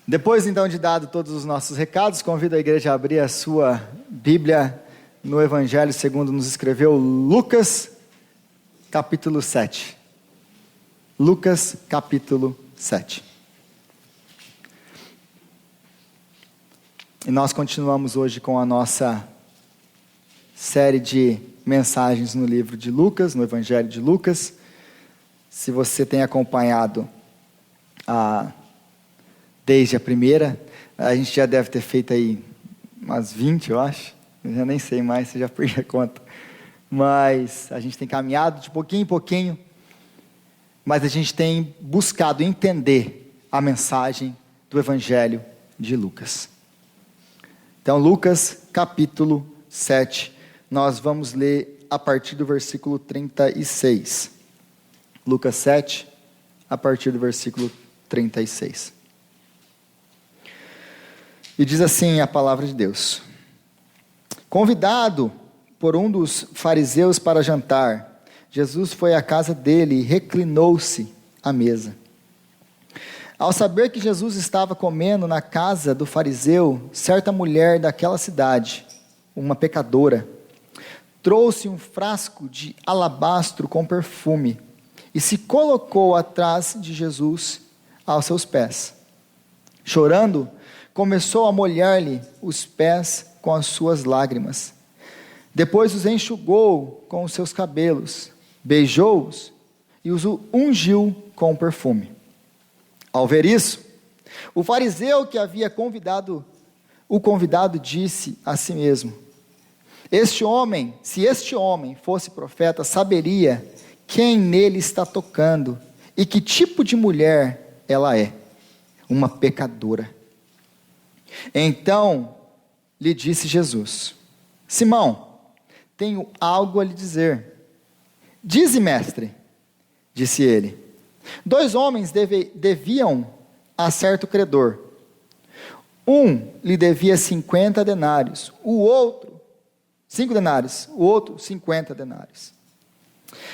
Depois então de dado todos os nossos recados, convido a igreja a abrir a sua Bíblia no Evangelho segundo nos escreveu Lucas, capítulo 7. Lucas, capítulo 7. E nós continuamos hoje com a nossa série de mensagens no livro de Lucas, no Evangelho de Lucas. Se você tem acompanhado desde a primeira, a gente já deve ter feito aí umas 20, eu acho. Eu já nem sei mais, você já perdi a conta. Mas a gente tem caminhado de pouquinho em pouquinho, mas a gente tem buscado entender a mensagem do Evangelho de Lucas. Então, Lucas, capítulo 7, nós vamos ler a partir do versículo 36. Lucas 7, a partir do versículo 36. E diz assim a palavra de Deus: Convidado por um dos fariseus para jantar, Jesus foi à casa dele e reclinou-se à mesa. Ao saber que Jesus estava comendo na casa do fariseu, certa mulher daquela cidade, uma pecadora, trouxe um frasco de alabastro com perfume e se colocou atrás de Jesus aos seus pés. Chorando, começou a molhar-lhe os pés com as suas lágrimas. Depois os enxugou com os seus cabelos, beijou-os e os ungiu com o perfume. Ao ver isso, o fariseu que havia o convidado disse a si mesmo: se este homem fosse profeta, saberia quem nele está tocando e que tipo de mulher ela é, uma pecadora. Então lhe disse Jesus: Simão, tenho algo a lhe dizer. Dize, mestre, disse ele. 2 homens deviam a certo credor. Um lhe devia 50 denários, o outro 5 denários, o outro 50 denários.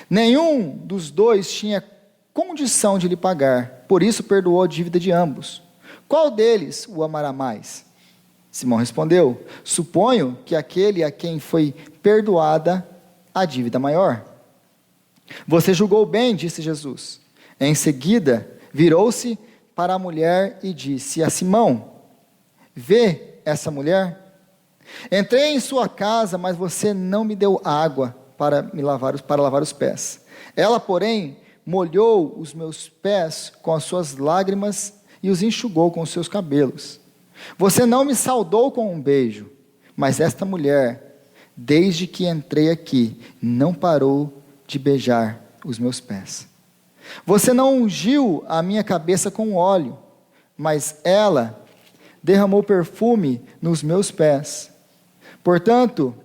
Nenhum dos dois tinha condição de lhe pagar, por isso perdoou a dívida de ambos. Qual deles o amará mais? Simão respondeu: Suponho que aquele a quem foi perdoada a dívida maior. Você julgou bem, disse Jesus. Em seguida, virou-se para a mulher e disse a Simão: Vê essa mulher? Entrei em sua casa, mas você não me deu água para lavar os pés. Ela, porém, molhou os meus pés com as suas lágrimas e os enxugou com os seus cabelos. Você não me saudou com um beijo, mas esta mulher, desde que entrei aqui, não parou de beijar os meus pés. Você não ungiu a minha cabeça com óleo, mas ela derramou perfume nos meus pés. Portanto,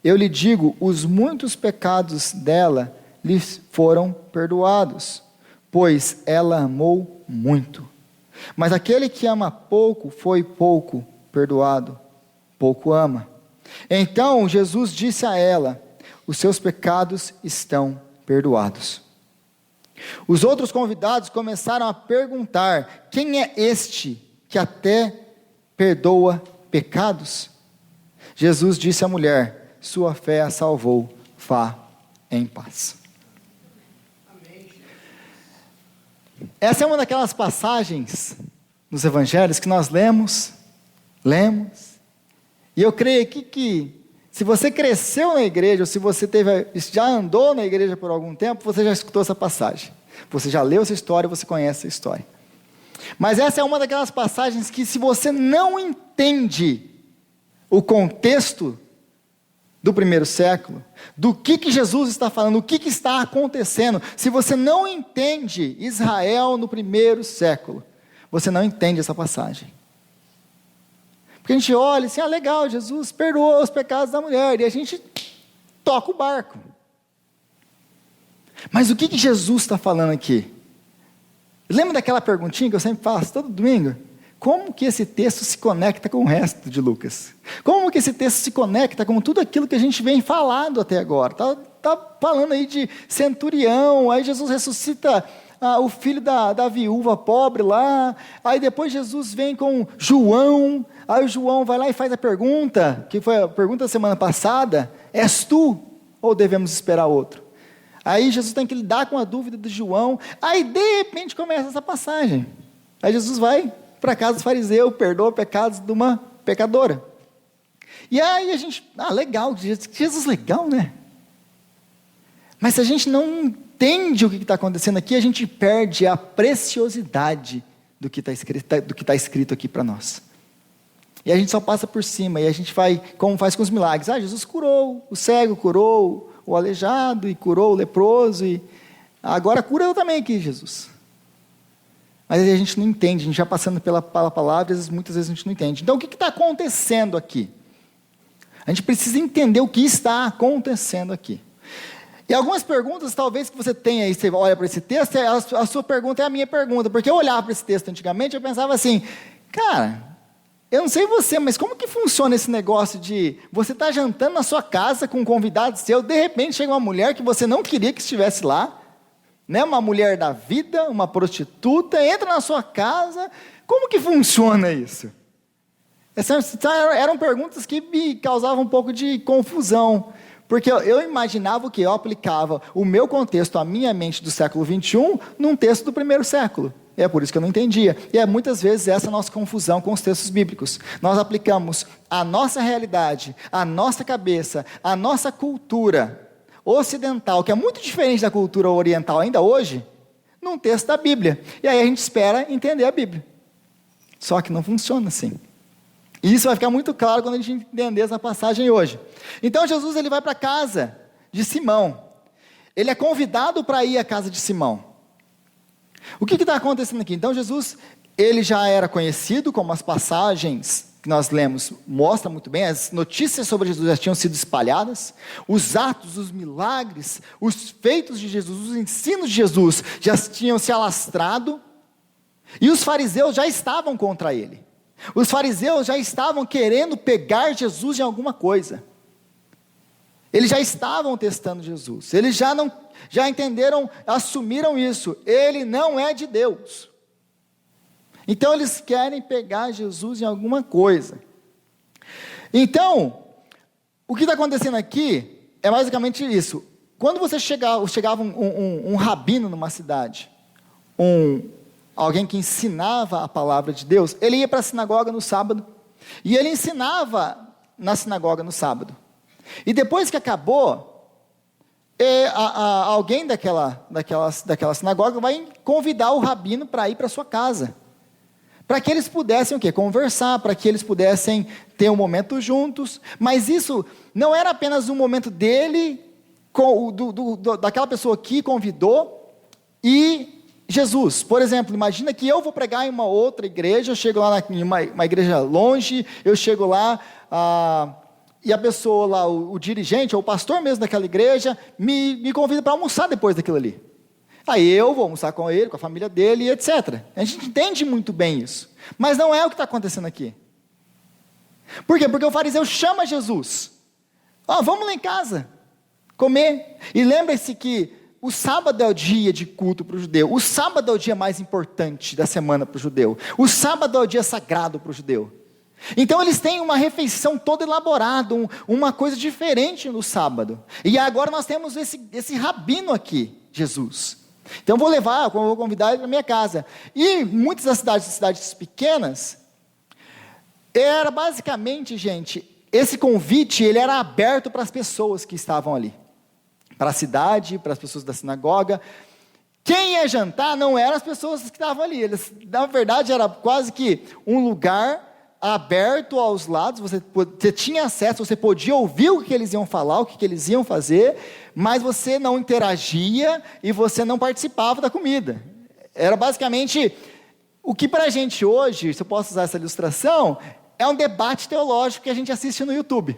eu lhe digo, os muitos pecados dela lhe foram perdoados, pois ela amou muito. Mas aquele que ama pouco, foi pouco perdoado, pouco ama. Então Jesus disse a ela: os seus pecados estão perdoados. Os outros convidados começaram a perguntar: quem é este que até perdoa pecados? Jesus disse à mulher: sua fé a salvou, vá em paz. Essa é uma daquelas passagens nos evangelhos que nós lemos, e eu creio aqui que se você cresceu na igreja, ou se você já andou na igreja por algum tempo, você já escutou essa passagem. Você já leu essa história, você conhece essa história. Mas essa é uma daquelas passagens que, se você não entende o contexto do primeiro século, do que Jesus está falando, o que está acontecendo, se você não entende Israel no primeiro século, você não entende essa passagem. Porque a gente olha assim: legal, Jesus perdoou os pecados da mulher, e a gente toca o barco. Mas o que Jesus está falando aqui? Lembra daquela perguntinha que eu sempre faço todo domingo? Como que esse texto se conecta com o resto de Lucas? Como que esse texto se conecta com tudo aquilo que a gente vem falando até agora? Está falando aí de centurião, aí Jesus ressuscita o filho da viúva pobre lá, aí depois Jesus vem com João, aí o João vai lá e faz a pergunta, que foi a pergunta da semana passada, és tu ou devemos esperar outro? Aí Jesus tem que lidar com a dúvida de João, aí de repente começa essa passagem, aí Jesus vai para a casa do fariseu, perdoa pecados de uma pecadora, e aí a gente, legal, Jesus legal, né? Mas se a gente não entende o que está acontecendo aqui, a gente perde a preciosidade do que está escrito aqui para nós. E a gente só passa por cima, e a gente vai, como faz com os milagres. Jesus curou o cego, curou o aleijado, e curou o leproso, e agora cura eu também aqui, Jesus. Mas a gente não entende, a gente já passando pela palavra, muitas vezes a gente não entende. Então o que está acontecendo aqui? A gente precisa entender o que está acontecendo aqui. E algumas perguntas, talvez, que você tenha aí, você olha para esse texto, a sua pergunta é a minha pergunta, porque eu olhava para esse texto antigamente, eu pensava assim, cara, eu não sei você, mas como que funciona esse negócio de, você está jantando na sua casa com um convidado seu, de repente chega uma mulher que você não queria que estivesse lá, né, uma mulher da vida, uma prostituta, entra na sua casa, como que funciona isso? Essas eram perguntas que me causavam um pouco de confusão, porque eu imaginava o que? Eu aplicava o meu contexto, a minha mente do século 21, num texto do primeiro século. E é por isso que eu não entendia. E é muitas vezes essa a nossa confusão com os textos bíblicos. Nós aplicamos a nossa realidade, a nossa cabeça, a nossa cultura ocidental, que é muito diferente da cultura oriental ainda hoje, num texto da Bíblia. E aí a gente espera entender a Bíblia. Só que não funciona assim. E isso vai ficar muito claro quando a gente entender essa passagem hoje. Então Jesus ele vai para a casa de Simão. Ele é convidado para ir à casa de Simão. O que está acontecendo aqui? Então Jesus, ele já era conhecido, como as passagens que nós lemos mostram muito bem, as notícias sobre Jesus já tinham sido espalhadas, os atos, os milagres, os feitos de Jesus, os ensinos de Jesus já tinham se alastrado, e os fariseus já estavam contra ele. Os fariseus já estavam querendo pegar Jesus em alguma coisa. Eles já estavam testando Jesus. Eles já entenderam, assumiram isso. Ele não é de Deus. Então eles querem pegar Jesus em alguma coisa. Então, o que está acontecendo aqui é basicamente isso. Quando você chegava um rabino numa cidade, alguém que ensinava a palavra de Deus, ele ia para a sinagoga no sábado, e ele ensinava na sinagoga no sábado. E depois que acabou, alguém daquela sinagoga vai convidar o rabino para ir para sua casa, para que eles pudessem o quê? Conversar, para que eles pudessem ter um momento juntos. Mas isso não era apenas um momento dele, daquela pessoa que convidou, e Jesus. Por exemplo, imagina que eu vou pregar em uma outra igreja, eu chego lá em uma igreja longe, eu chego lá, e a pessoa lá, o dirigente, ou o pastor mesmo daquela igreja, me convida para almoçar depois daquilo ali. Aí eu vou almoçar com ele, com a família dele, etc. A gente entende muito bem isso. Mas não é o que está acontecendo aqui. Por quê? Porque o fariseu chama Jesus. Vamos lá em casa, comer. E lembre-se que o sábado é o dia de culto para o judeu. O sábado é o dia mais importante da semana para o judeu. O sábado é o dia sagrado para o judeu. Então eles têm uma refeição toda elaborada, uma coisa diferente no sábado. E agora nós temos esse rabino aqui, Jesus. Então vou convidar ele para minha casa. E muitas das cidades pequenas, era basicamente, gente, esse convite ele era aberto para as pessoas que estavam ali. Para a cidade, para as pessoas da sinagoga. Quem ia jantar não eram as pessoas que estavam ali. Na verdade, era quase que um lugar aberto aos lados, você tinha acesso, você podia ouvir o que eles iam falar, o que eles iam fazer, mas você não interagia e você não participava da comida. Era basicamente, o que para a gente hoje, se eu posso usar essa ilustração, é um debate teológico que a gente assiste no YouTube.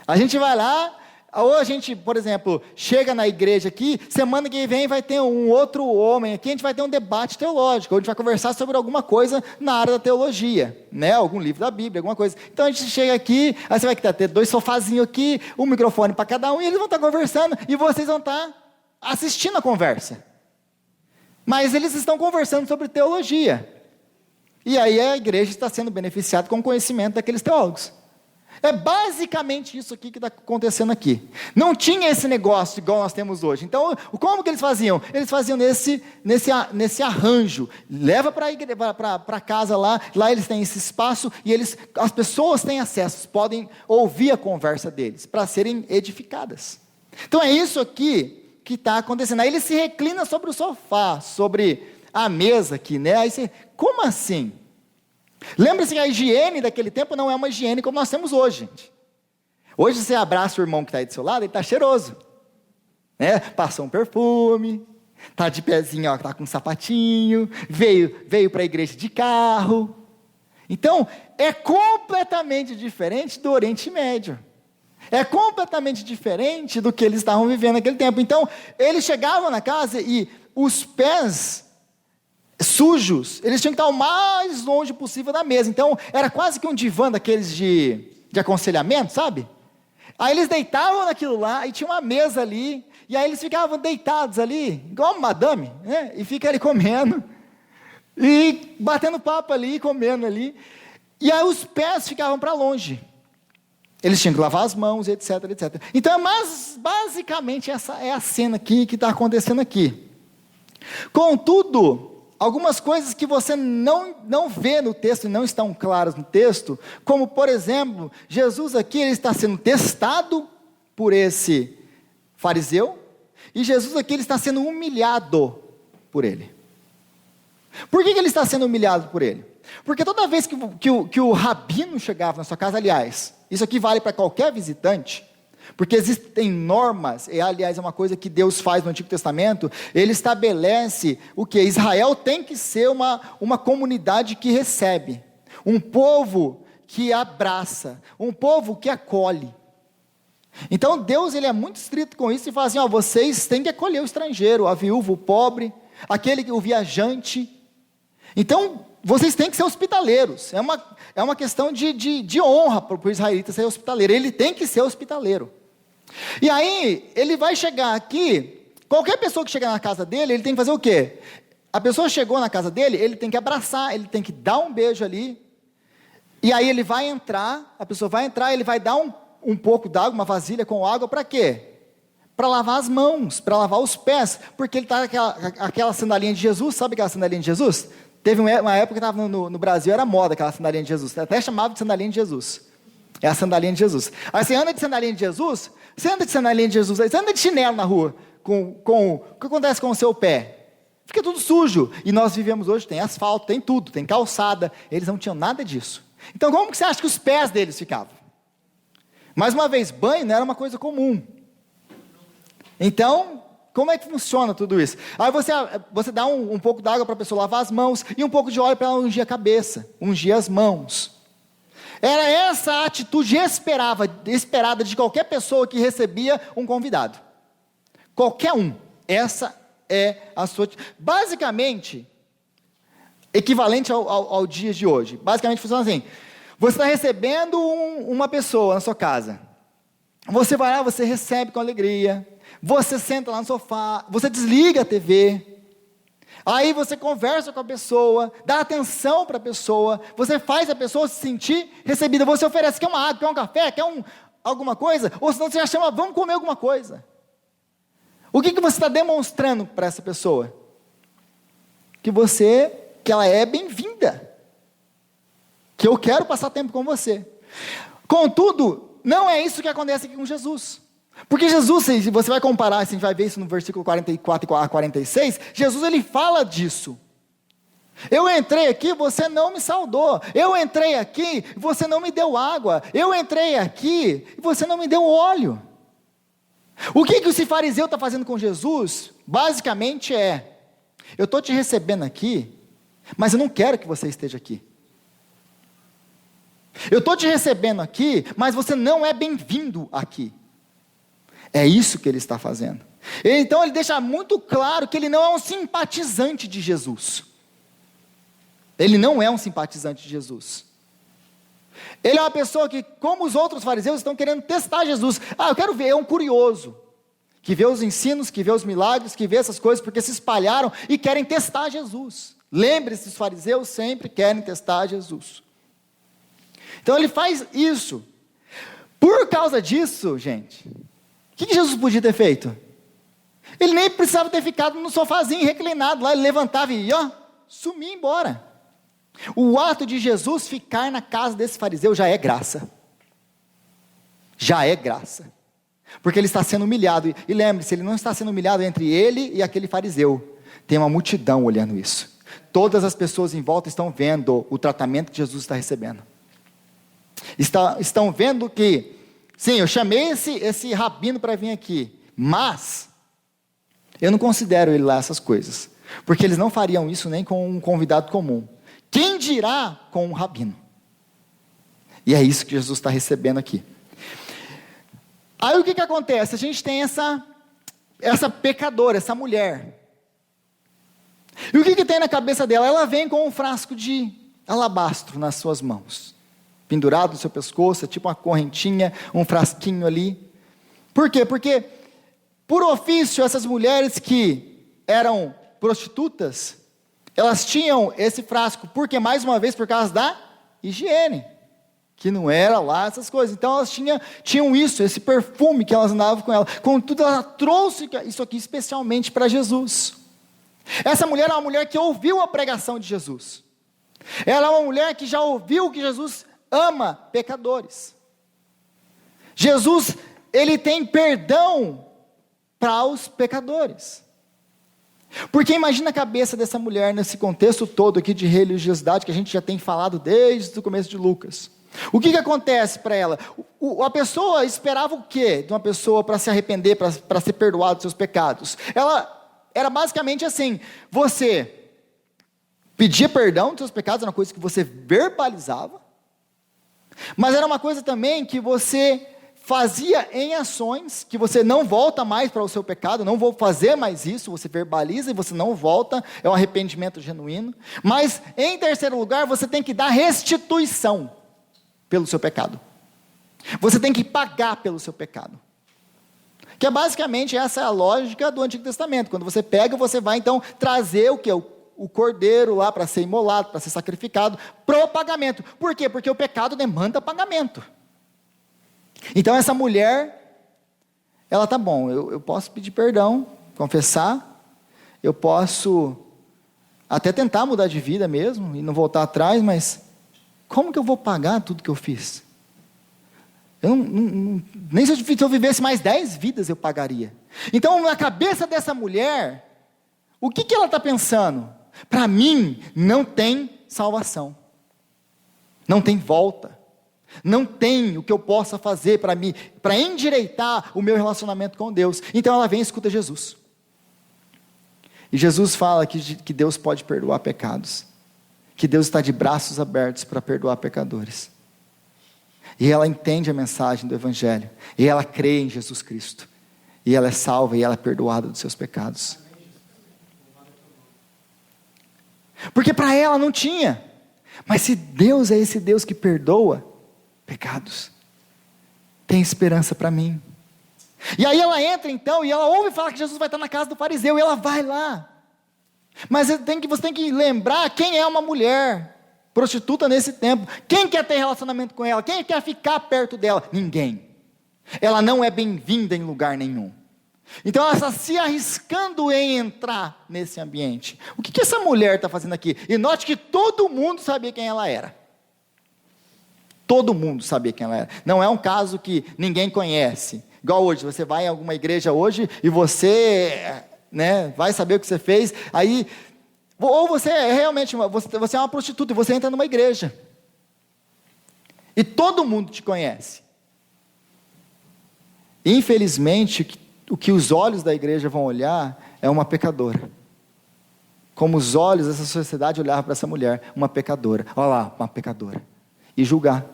A gente vai lá, ou a gente, por exemplo, chega na igreja aqui, semana que vem vai ter um outro homem aqui, a gente vai ter um debate teológico, onde a gente vai conversar sobre alguma coisa na área da teologia, né? Algum livro da Bíblia, alguma coisa. Então a gente chega aqui, aí você vai ter 2 sofazinhos aqui, um microfone para cada um, e eles vão estar conversando, e vocês vão estar assistindo a conversa. Mas eles estão conversando sobre teologia. E aí a igreja está sendo beneficiada com o conhecimento daqueles teólogos. É basicamente isso aqui que está acontecendo aqui. Não tinha esse negócio igual nós temos hoje. Então, como que eles faziam? Eles faziam nesse arranjo. Leva para casa lá eles têm esse espaço e as pessoas têm acesso, podem ouvir a conversa deles, para serem edificadas. Então é isso aqui que está acontecendo. Aí ele se reclina sobre o sofá, sobre a mesa aqui, né? Aí você, como assim? Lembre-se que a higiene daquele tempo não é uma higiene como nós temos hoje, gente. Hoje você abraça o irmão que está aí do seu lado, ele está cheiroso, né? Passou um perfume, está de pezinho, está com um sapatinho, veio para a igreja de carro. Então, é completamente diferente do Oriente Médio. É completamente diferente do que eles estavam vivendo naquele tempo. Então, eles chegavam na casa e os pés sujos, eles tinham que estar o mais longe possível da mesa. Então, era quase que um divã daqueles de aconselhamento, sabe? Aí eles deitavam naquilo lá, e tinha uma mesa ali, e aí eles ficavam deitados ali, igual uma madame, né? E fica ali comendo, e batendo papo ali, comendo ali, e aí os pés ficavam para longe. Eles tinham que lavar as mãos, etc, etc. Então, basicamente, essa é a cena aqui que está acontecendo aqui. Contudo, algumas coisas que você não vê no texto e não estão claras no texto, como, por exemplo, Jesus aqui ele está sendo testado por esse fariseu, e Jesus aqui ele está sendo humilhado por ele. Por que ele está sendo humilhado por ele? Porque toda vez que o rabino chegava na sua casa, aliás, isso aqui vale para qualquer visitante, porque existem normas, e aliás é uma coisa que Deus faz no Antigo Testamento, ele estabelece o que? Israel tem que ser uma comunidade que recebe, um povo que abraça, um povo que acolhe. Então Deus ele é muito estrito com isso e fala assim, vocês têm que acolher o estrangeiro, a viúva, o pobre, o viajante. Então vocês têm que ser hospitaleiros, é uma questão de honra para o israelita ser hospitaleiro, ele tem que ser hospitaleiro. E aí, ele vai chegar aqui, qualquer pessoa que chegar na casa dele, ele tem que fazer o quê? A pessoa chegou na casa dele, ele tem que abraçar, ele tem que dar um beijo ali, e aí ele vai entrar, a pessoa vai entrar, ele vai dar um pouco d'água, uma vasilha com água, para quê? Para lavar as mãos, para lavar os pés, porque ele está aquela sandalinha de Jesus, sabe aquela sandalinha de Jesus? Teve uma época que estava no Brasil, era moda aquela sandalinha de Jesus, até chamava de sandalinha de Jesus. É a sandalinha de Jesus. Aí você anda de sandalinha de Jesus, você anda de chinelo na rua, o que acontece com o seu pé? Fica tudo sujo. E nós vivemos hoje, tem asfalto, tem tudo, tem calçada. Eles não tinham nada disso. Então como que você acha que os pés deles ficavam? Mais uma vez, banho não era uma coisa comum. Então, como é que funciona tudo isso? Aí você dá um pouco d'água para a pessoa lavar as mãos, e um pouco de óleo para ela ungir a cabeça, ungir as mãos. Era essa a atitude esperada de qualquer pessoa que recebia um convidado. Qualquer um. Essa é a sua... Basicamente, equivalente ao dia de hoje. Basicamente funciona assim. Você está recebendo uma pessoa na sua casa. Você vai lá, você recebe com alegria. Você senta lá no sofá. Você desliga a TV. Aí você conversa com a pessoa, dá atenção para a pessoa, você faz a pessoa se sentir recebida, você oferece, quer uma água, quer um café, quer alguma coisa, ou senão você já chama, vamos comer alguma coisa. O que você está demonstrando para essa pessoa? Que ela é bem-vinda, que eu quero passar tempo com você. Contudo, não é isso que acontece aqui com Jesus. Porque Jesus, se você vai comparar, a gente vai ver isso no versículo 44 a 46, Jesus ele fala disso. Eu entrei aqui, você não me saudou. Eu entrei aqui, você não me deu água. Eu entrei aqui, você não me deu óleo. O que esse fariseu está fazendo com Jesus? Basicamente eu estou te recebendo aqui, mas eu não quero que você esteja aqui. Eu estou te recebendo aqui, mas você não é bem-vindo aqui. É isso que ele está fazendo. Então ele deixa muito claro que ele não é um simpatizante de Jesus. Ele não é um simpatizante de Jesus. Ele é uma pessoa que, como os outros fariseus, estão querendo testar Jesus. Eu quero ver, é um curioso. que vê os ensinos, que vê os milagres, que vê essas coisas, porque se espalharam e querem testar Jesus. Lembre-se, os fariseus sempre querem testar Jesus. Então ele faz isso. Por causa disso, gente, o que Jesus podia ter feito? Ele nem precisava ter ficado no sofazinho reclinado lá, ele levantava e sumia embora. O ato de Jesus ficar na casa desse fariseu já é graça. Já é graça. Porque ele está sendo humilhado. E lembre-se, ele não está sendo humilhado entre ele e aquele fariseu. Tem uma multidão olhando isso. Todas as pessoas em volta estão vendo o tratamento que Jesus está recebendo. Estão vendo que, sim, eu chamei esse rabino para vir aqui, mas eu não considero ele lá essas coisas. Porque eles não fariam isso nem com um convidado comum. Quem dirá com um rabino? E é isso que Jesus está recebendo aqui. Aí o que acontece? A gente tem essa pecadora, essa mulher. E o que tem na cabeça dela? Ela vem com um frasco de alabastro nas suas mãos. Pendurado no seu pescoço, tipo uma correntinha, um frasquinho ali. Por quê? Porque, por ofício, essas mulheres que eram prostitutas, elas tinham esse frasco, porque mais uma vez por causa da higiene, que não era lá essas coisas. Então elas tinham isso, esse perfume que elas andavam com ela. Contudo, ela trouxe isso aqui especialmente para Jesus. Essa mulher é uma mulher que ouviu a pregação de Jesus. Ela é uma mulher que já ouviu que Jesus ama pecadores. Jesus, ele tem perdão para os pecadores. Porque imagina a cabeça dessa mulher nesse contexto todo aqui de religiosidade que a gente já tem falado desde o começo de Lucas. O que acontece para ela? A pessoa esperava o quê de uma pessoa para se arrepender, para ser perdoado dos seus pecados? Ela era basicamente assim: você pedia perdão dos seus pecados, era uma coisa que você verbalizava, mas era uma coisa também que você fazia em ações, que você não volta mais para o seu pecado, não vou fazer mais isso, você verbaliza e você não volta, é um arrependimento genuíno. Mas em terceiro lugar, você tem que dar restituição pelo seu pecado. Você tem que pagar pelo seu pecado. Que é basicamente essa é a lógica do Antigo Testamento. Quando você pega, você vai então trazer o que? O cordeiro lá para ser imolado, para ser sacrificado, pro pagamento. Por quê? Porque o pecado demanda pagamento. Então essa mulher, ela tá bom, eu posso pedir perdão, confessar, eu posso até tentar mudar de vida mesmo, e não voltar atrás, mas como que eu vou pagar tudo que eu fiz? Nem se eu vivesse mais 10 vidas eu pagaria. Então na cabeça dessa mulher, o que ela está pensando? Para mim não tem salvação, não tem volta. Não tem o que eu possa fazer para endireitar o meu relacionamento com Deus. Então ela vem e escuta Jesus. E Jesus fala que Deus pode perdoar pecados. Que Deus está de braços abertos para perdoar pecadores. E ela entende a mensagem do Evangelho. E ela crê em Jesus Cristo. E ela é salva e ela é perdoada dos seus pecados. Porque para ela não tinha. Mas se Deus é esse Deus que perdoa pecados, tem esperança para mim. E aí ela entra então, e ela ouve falar que Jesus vai estar na casa do fariseu, e ela vai lá. Mas você tem que lembrar quem é uma mulher prostituta nesse tempo. Quem quer ter relacionamento com ela? Quem quer ficar perto dela? Ninguém. Ela não é bem-vinda em lugar nenhum. Então ela está se arriscando em entrar nesse ambiente. O que essa mulher está fazendo aqui? E note que todo mundo sabia quem ela era. Todo mundo sabia quem ela era. Não é um caso que ninguém conhece. Igual hoje, você vai em alguma igreja hoje e você, vai saber o que você fez. Aí, ou você é realmente você é uma prostituta e você entra numa igreja. E todo mundo te conhece. Infelizmente, o que os olhos da igreja vão olhar é uma pecadora. Como os olhos dessa sociedade olhavam para essa mulher, uma pecadora. Olha lá, uma pecadora. E julgar.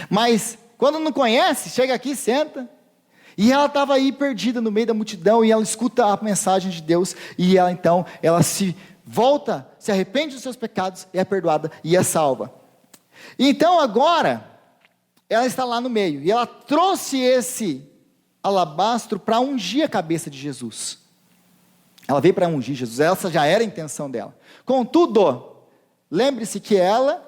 Mas, quando não conhece, chega aqui, senta, e ela estava aí perdida no meio da multidão, e ela escuta a mensagem de Deus, e ela então, ela se volta, se arrepende dos seus pecados, e é perdoada, e é salva. Então agora, ela está lá no meio, e ela trouxe alabastro para ungir a cabeça de Jesus. Ela veio para ungir Jesus, essa já era a intenção dela. Contudo, lembre-se que ela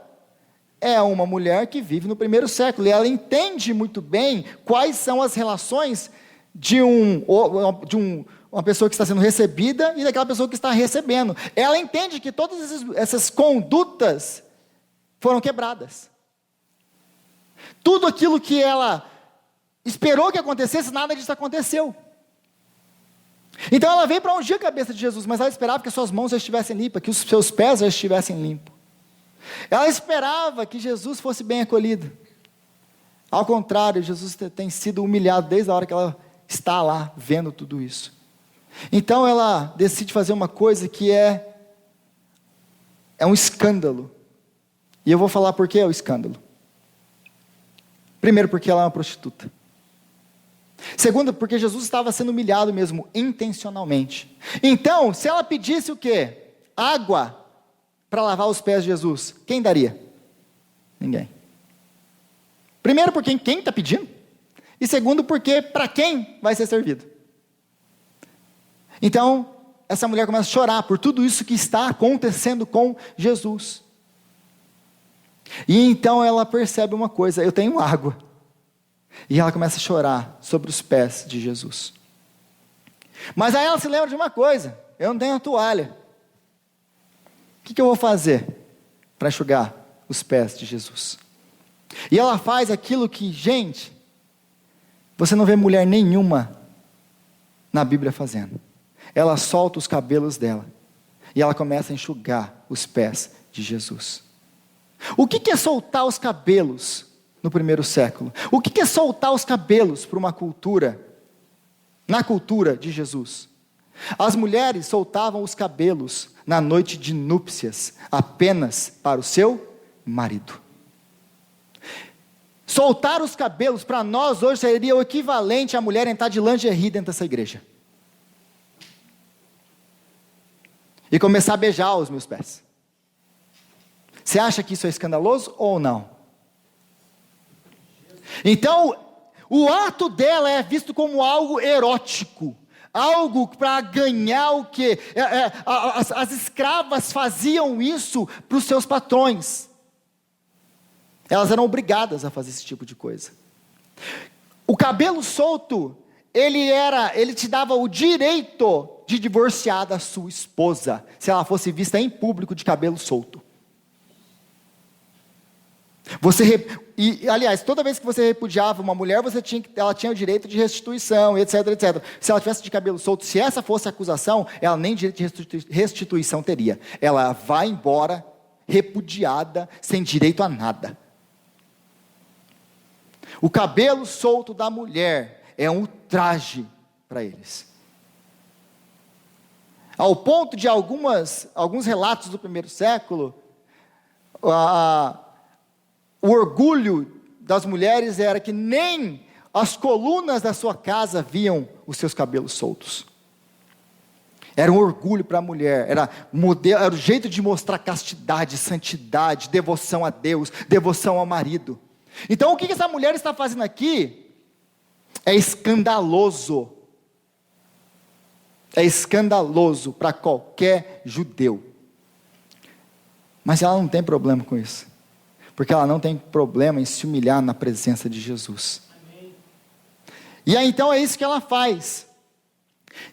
é uma mulher que vive no 1º século, e ela entende muito bem quais são as relações de uma pessoa que está sendo recebida e daquela pessoa que está recebendo. Ela entende que todas essas condutas foram quebradas. Tudo aquilo que ela esperou que acontecesse, nada disso aconteceu. Então ela veio para ungir a cabeça de Jesus, mas ela esperava que as suas mãos já estivessem limpas, que os seus pés já estivessem limpos. Ela esperava que Jesus fosse bem acolhido. Ao contrário, Jesus tem sido humilhado desde a hora que ela está lá, vendo tudo isso. Então ela decide fazer uma coisa que é um escândalo. E eu vou falar por que é o escândalo. Primeiro, porque ela é uma prostituta. Segundo, porque Jesus estava sendo humilhado mesmo, intencionalmente. Então, se ela pedisse o quê? Água para lavar os pés de Jesus, quem daria? Ninguém. Primeiro, porque quem está pedindo? E segundo, porque para quem vai ser servido? Então, essa mulher começa a chorar por tudo isso que está acontecendo com Jesus. E então ela percebe uma coisa: eu tenho água. E ela começa a chorar sobre os pés de Jesus. Mas aí ela se lembra de uma coisa: eu não tenho toalha. O que eu vou fazer para enxugar os pés de Jesus? E ela faz aquilo que, gente, você não vê mulher nenhuma na Bíblia fazendo. Ela solta os cabelos dela e ela começa a enxugar os pés de Jesus. O que é soltar os cabelos no 1º século? O que é soltar os cabelos para uma cultura, na cultura de Jesus? As mulheres soltavam os cabelos na noite de núpcias, apenas para o seu marido. Soltar os cabelos para nós hoje seria o equivalente a mulher entrar de lingerie dentro dessa igreja e começar a beijar os meus pés. Você acha que isso é escandaloso ou não? Então, o ato dela é visto como algo erótico, algo para ganhar o quê? As escravas faziam isso para os seus patrões. Elas eram obrigadas a fazer esse tipo de coisa. O cabelo solto, ele te dava o direito de divorciar da sua esposa, se ela fosse vista em público de cabelo solto. Aliás, toda vez que você repudiava uma mulher, ela tinha o direito de restituição, etc, etc. Se ela tivesse de cabelo solto, se essa fosse a acusação, ela nem direito de restituição teria. Ela vai embora, repudiada, sem direito a nada. O cabelo solto da mulher é um ultraje para eles. Ao ponto de alguns relatos do 1º século, o orgulho das mulheres era que nem as colunas da sua casa viam os seus cabelos soltos. Era um orgulho para a mulher, era o jeito de mostrar castidade, santidade, devoção a Deus, devoção ao marido. Então o que essa mulher está fazendo aqui é escandaloso. É escandaloso para qualquer judeu. Mas ela não tem problema com isso. Porque ela não tem problema em se humilhar na presença de Jesus. Amém. E aí então é isso que ela faz.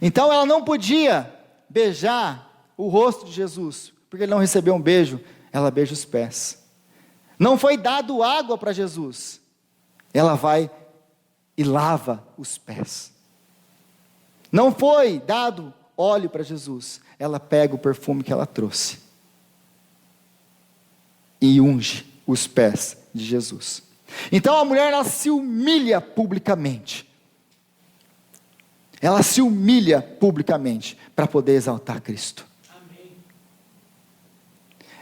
Então ela não podia beijar o rosto de Jesus, porque ele não recebeu um beijo. Ela beija os pés. Não foi dado água para Jesus. Ela vai e lava os pés. Não foi dado óleo para Jesus. Ela pega o perfume que ela trouxe e unge os pés de Jesus. Então a mulher, ela se humilha publicamente. Ela se humilha publicamente para poder exaltar Cristo. Amém.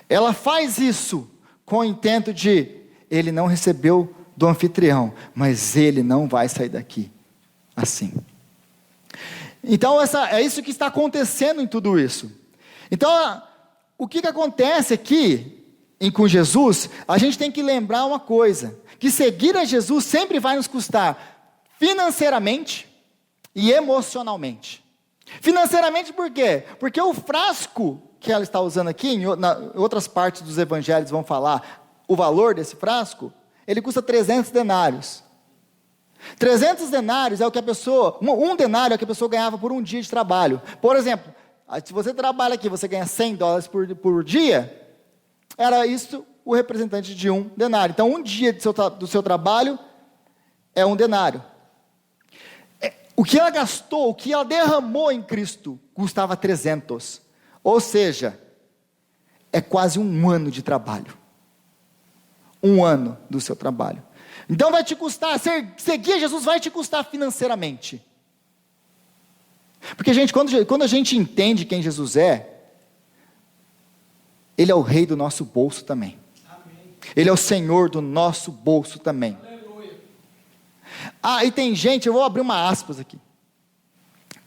Ela faz isso com o intento de: ele não recebeu do anfitrião, mas ele não vai sair daqui assim. Então é isso que está acontecendo em tudo isso. Então o que acontece aqui com Jesus? A gente tem que lembrar uma coisa: que seguir a Jesus sempre vai nos custar financeiramente e emocionalmente. Financeiramente por quê? Porque o frasco que ela está usando aqui, em outras partes dos evangelhos vão falar o valor desse frasco, ele custa 300 denários. 300 denários é o que a pessoa, um denário é o que a pessoa ganhava por um dia de trabalho. Por exemplo, se você trabalha aqui, você ganha $100 por dia, era isso o representante de um denário. Então, um dia do seu trabalho é um denário. O que ela gastou, o que ela derramou em Cristo, custava 300. Ou seja, é quase um ano de trabalho. Um ano do seu trabalho. Então vai te custar, seguir Jesus vai te custar financeiramente. Porque, gente, quando a gente entende quem Jesus é, Ele é o rei do nosso bolso também. Amém. Ele é o Senhor do nosso bolso também. Aleluia. E tem gente, eu vou abrir uma aspas aqui.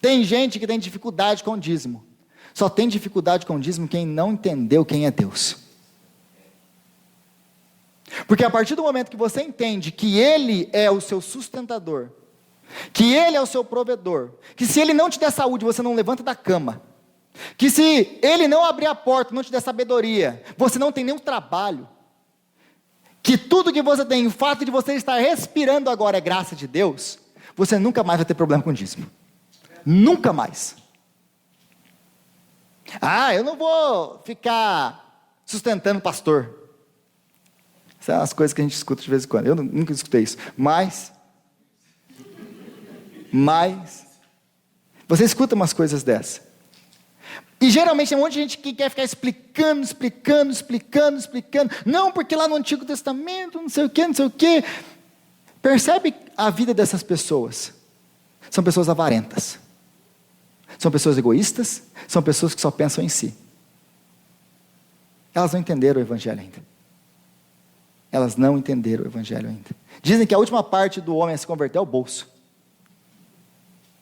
Tem gente que tem dificuldade com o dízimo. Só tem dificuldade com o dízimo quem não entendeu quem é Deus. Porque a partir do momento que você entende que Ele é o seu sustentador, que Ele é o seu provedor, que se Ele não te der saúde, você não levanta da cama, que se Ele não abrir a porta, não te der sabedoria, você não tem nenhum trabalho, que tudo que você tem, o fato de você estar respirando agora é graça de Deus, você nunca mais vai ter problema com dízimo. Nunca mais. Eu não vou ficar sustentando pastor. Essas são as coisas que a gente escuta de vez em quando. Eu nunca escutei isso. Mas, você escuta umas coisas dessas. E geralmente tem um monte de gente que quer ficar explicando. Não, porque lá no Antigo Testamento, não sei o quê. Percebe a vida dessas pessoas? São pessoas avarentas. São pessoas egoístas. São pessoas que só pensam em si. Elas não entenderam o Evangelho ainda. Elas não entenderam o Evangelho ainda. Dizem que a última parte do homem a se converter é o bolso.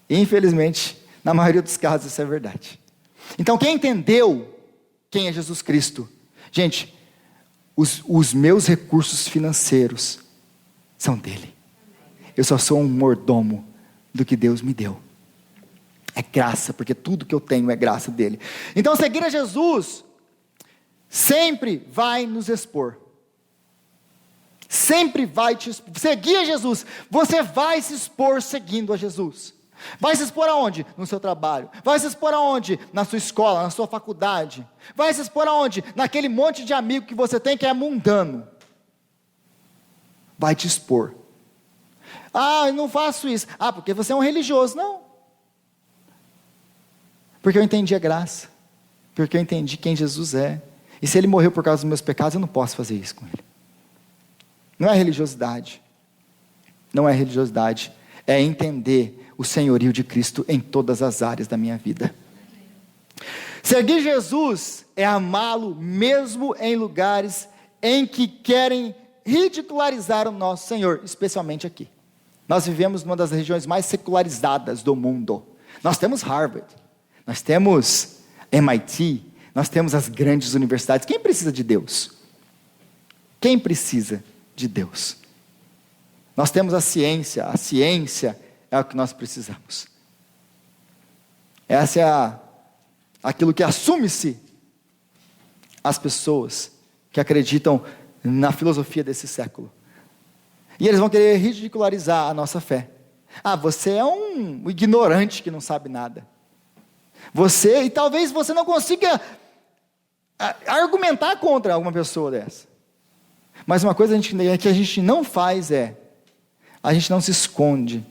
E, infelizmente, na maioria dos casos isso é verdade. Então, quem entendeu quem é Jesus Cristo? Gente, os meus recursos financeiros são dele. Eu só sou um mordomo do que Deus me deu. É graça, porque tudo que eu tenho é graça dele. Então, seguir a Jesus sempre vai nos expor. Sempre vai te expor. Seguir a Jesus, você vai se expor seguindo a Jesus. Vai se expor aonde? No seu trabalho. Vai se expor aonde? Na sua escola, na sua faculdade. Vai se expor aonde? Naquele monte de amigo que você tem que é mundano. Vai te expor. Eu não faço isso. Porque você é um religioso. Não. Porque eu entendi a graça. Porque eu entendi quem Jesus é. E se Ele morreu por causa dos meus pecados, eu não posso fazer isso com Ele. Não é religiosidade. Não é religiosidade. É entender o senhorio de Cristo em todas as áreas da minha vida. Seguir Jesus é amá-lo mesmo em lugares em que querem ridicularizar o nosso Senhor, especialmente aqui. Nós vivemos numa das regiões mais secularizadas do mundo. Nós temos Harvard, nós temos MIT, nós temos as grandes universidades. Quem precisa de Deus? Quem precisa de Deus? Nós temos a ciência é o que nós precisamos. Essa é aquilo que assume-se as pessoas que acreditam na filosofia desse século. E eles vão querer ridicularizar a nossa fé. Você é um ignorante que não sabe nada. E talvez você não consiga argumentar contra alguma pessoa dessa. Mas uma coisa que a gente não faz a gente não se esconde.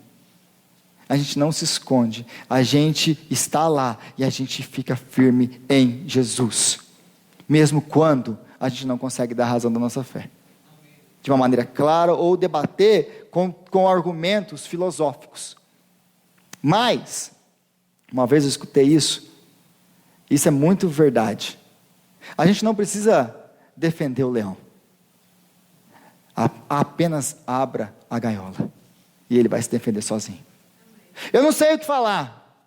A gente não se esconde. A gente está lá e a gente fica firme em Jesus. Mesmo quando a gente não consegue dar razão da nossa fé. De uma maneira clara ou debater com argumentos filosóficos. Mas, uma vez eu escutei isso é muito verdade. A gente não precisa defender o leão. Apenas abra a gaiola e ele vai se defender sozinho. Eu não sei o que falar.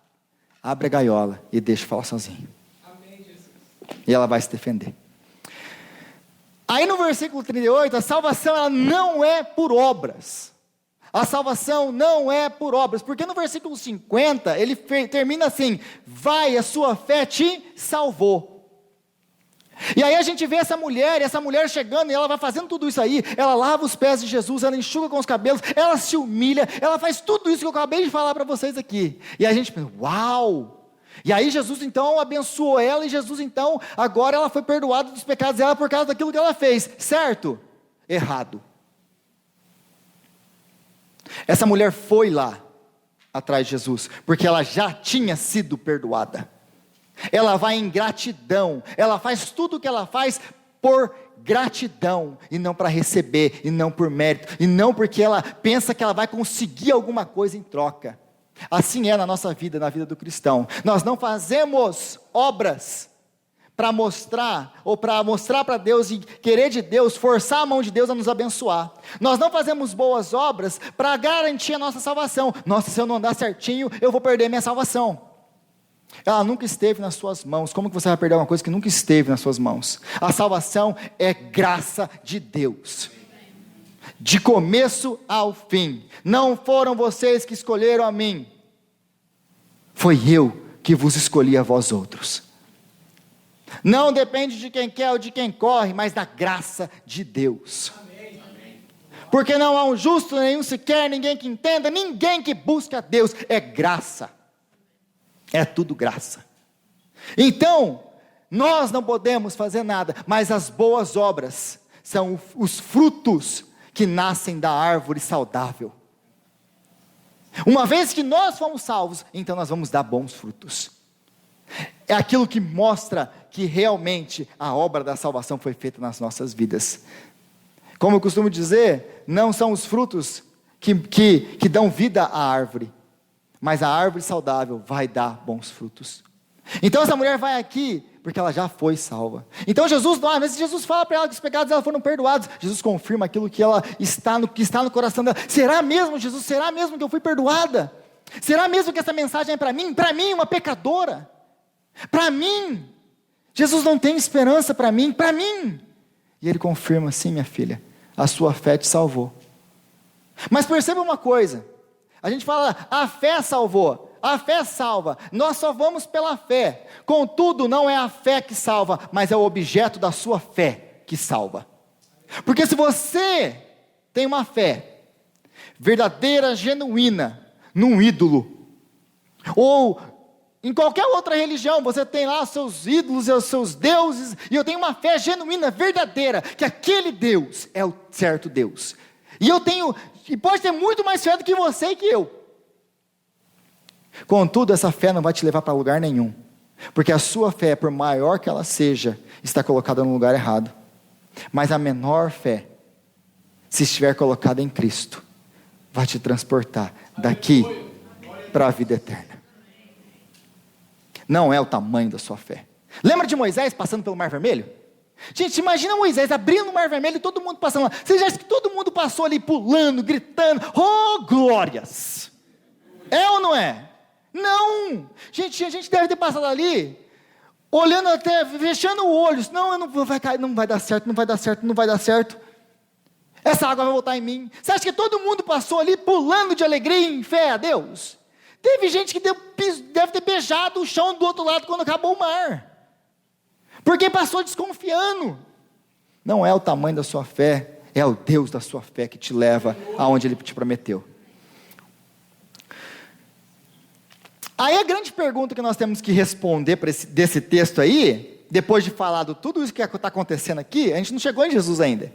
Abre a gaiola e deixa falar sozinho. Amém, Jesus. E ela vai se defender. Aí no versículo 38, a salvação ela não é por obras. A salvação não é por obras, porque no versículo 50, ele termina assim: vai, a sua fé te salvou. E aí a gente vê essa mulher chegando, e ela vai fazendo tudo isso aí, ela lava os pés de Jesus, ela enxuga com os cabelos, ela se humilha, ela faz tudo isso que eu acabei de falar para vocês aqui. E a gente pensa, uau! E aí Jesus então abençoou ela, e Jesus então, agora ela foi perdoada dos pecados dela por causa daquilo que ela fez, certo? Errado. Essa mulher foi lá, atrás de Jesus, porque ela já tinha sido perdoada. Ela vai em gratidão, ela faz tudo o que ela faz por gratidão, e não para receber, e não por mérito, e não porque ela pensa que ela vai conseguir alguma coisa em troca. Assim é na nossa vida, na vida do cristão. Nós não fazemos obras para mostrar, ou para mostrar para Deus e querer de Deus, forçar a mão de Deus a nos abençoar. Nós não fazemos boas obras para garantir a nossa salvação. Nossa, se eu não andar certinho, eu vou perder minha salvação. Ela nunca esteve nas suas mãos. Como que você vai perder uma coisa que nunca esteve nas suas mãos? A salvação é graça de Deus, de começo ao fim. Não foram vocês que escolheram a mim, foi eu que vos escolhi a vós outros. Não depende de quem quer ou de quem corre, mas da graça de Deus. Porque não há um justo nenhum sequer, ninguém que entenda, ninguém que busque a Deus. É graça. É tudo graça. Então, nós não podemos fazer nada, mas as boas obras são os frutos que nascem da árvore saudável. Uma vez que nós fomos salvos, então nós vamos dar bons frutos. É aquilo que mostra que realmente a obra da salvação foi feita nas nossas vidas. Como eu costumo dizer, não são os frutos que dão vida à árvore, mas a árvore saudável vai dar bons frutos. Então essa mulher vai aqui, porque ela já foi salva. Então Jesus fala para ela que os pecados dela foram perdoados. Jesus confirma aquilo que está no coração dela. Será mesmo, Jesus? Será mesmo que eu fui perdoada? Será mesmo que essa mensagem é para mim? Para mim, uma pecadora? Para mim? Jesus não tem esperança para mim? Para mim? E ele confirma, sim, minha filha, a sua fé te salvou. Mas perceba uma coisa. A gente fala, a fé salvou, a fé salva, nós só vamos pela fé. Contudo, não é a fé que salva, mas é o objeto da sua fé que salva. Porque se você tem uma fé verdadeira, genuína, num ídolo, ou em qualquer outra religião, você tem lá os seus ídolos e os seus deuses, e eu tenho uma fé genuína, verdadeira, que aquele Deus é o certo Deus. E pode ter muito mais fé do que você e que eu. Contudo, essa fé não vai te levar para lugar nenhum. Porque a sua fé, por maior que ela seja, está colocada no lugar errado. Mas a menor fé, se estiver colocada em Cristo, vai te transportar daqui para a vida eterna. Não é o tamanho da sua fé. Lembra de Moisés passando pelo Mar Vermelho? Gente, imagina Moisés abrindo o Mar Vermelho e todo mundo passando lá. Você já acha que todo mundo passou ali pulando, gritando, oh glórias? É ou não é? Não! Gente, a gente deve ter passado ali, olhando até, fechando o olho. Não vai cair, não vai dar certo, não vai dar certo, não vai dar certo. Essa água vai voltar em mim. Você acha que todo mundo passou ali pulando de alegria e em fé a Deus? Teve gente que deve ter beijado o chão do outro lado quando acabou o mar. Porque passou desconfiando. Não é o tamanho da sua fé, é o Deus da sua fé que te leva aonde Ele te prometeu. Aí a grande pergunta que nós temos que responder desse texto aí, depois de falar de tudo isso que está acontecendo aqui, a gente não chegou em Jesus ainda.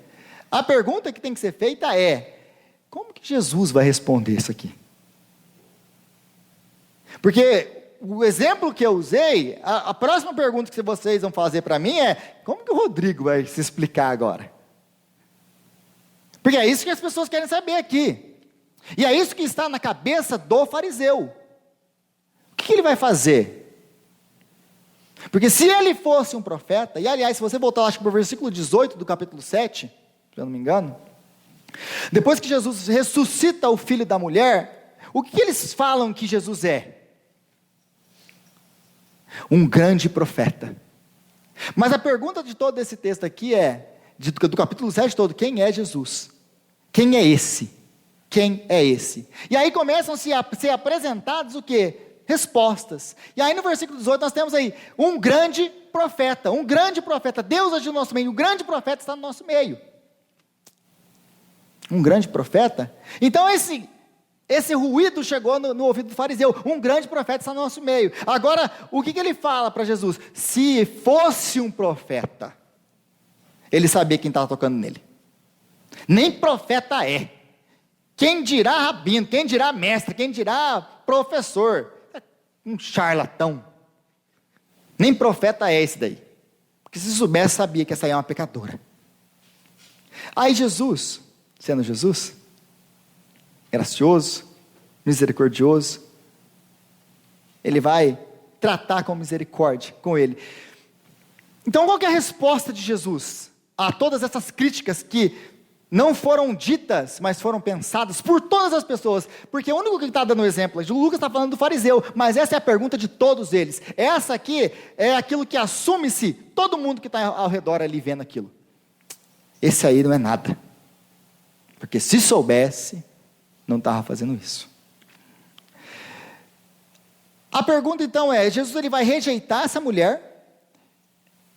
A pergunta que tem que ser feita é, como que Jesus vai responder isso aqui? Porque o exemplo que eu usei, a próxima pergunta que vocês vão fazer para mim é, como que o Rodrigo vai se explicar agora? Porque é isso que as pessoas querem saber aqui. E é isso que está na cabeça do fariseu. O que ele vai fazer? Porque se ele fosse um profeta, e aliás, se você voltar, acho que para o versículo 18 do capítulo 7, se eu não me engano, depois que Jesus ressuscita o filho da mulher, o que eles falam que Jesus é? Um grande profeta. Mas a pergunta de todo esse texto aqui é, do capítulo 7 todo, quem é Jesus? Quem é esse quem é esse? E aí começam a ser apresentados o quê? Respostas. E aí no versículo 18 nós temos aí, um grande profeta, Deus agiu no nosso meio, um grande profeta está no nosso meio. Um grande profeta? Então esse ruído chegou no ouvido do fariseu, um grande profeta está no nosso meio. Agora, o que ele fala para Jesus? Se fosse um profeta, ele sabia quem estava tocando nele. Nem profeta é. Quem dirá rabino, quem dirá mestre, quem dirá professor, um charlatão. Nem profeta é esse daí. Porque se soubesse, sabia que essa aí é uma pecadora. Aí Jesus, sendo Jesus, gracioso, misericordioso, ele vai tratar com misericórdia com ele. Então qual que é a resposta de Jesus a todas essas críticas que não foram ditas, mas foram pensadas por todas as pessoas? Porque o único que está dando exemplo, o Lucas está falando do fariseu, mas essa é a pergunta de todos eles. Essa aqui é aquilo que assume-se todo mundo que está ao redor ali vendo aquilo. Esse aí não é nada. Porque se soubesse, não estava fazendo isso. A pergunta então é, Jesus ele vai rejeitar essa mulher,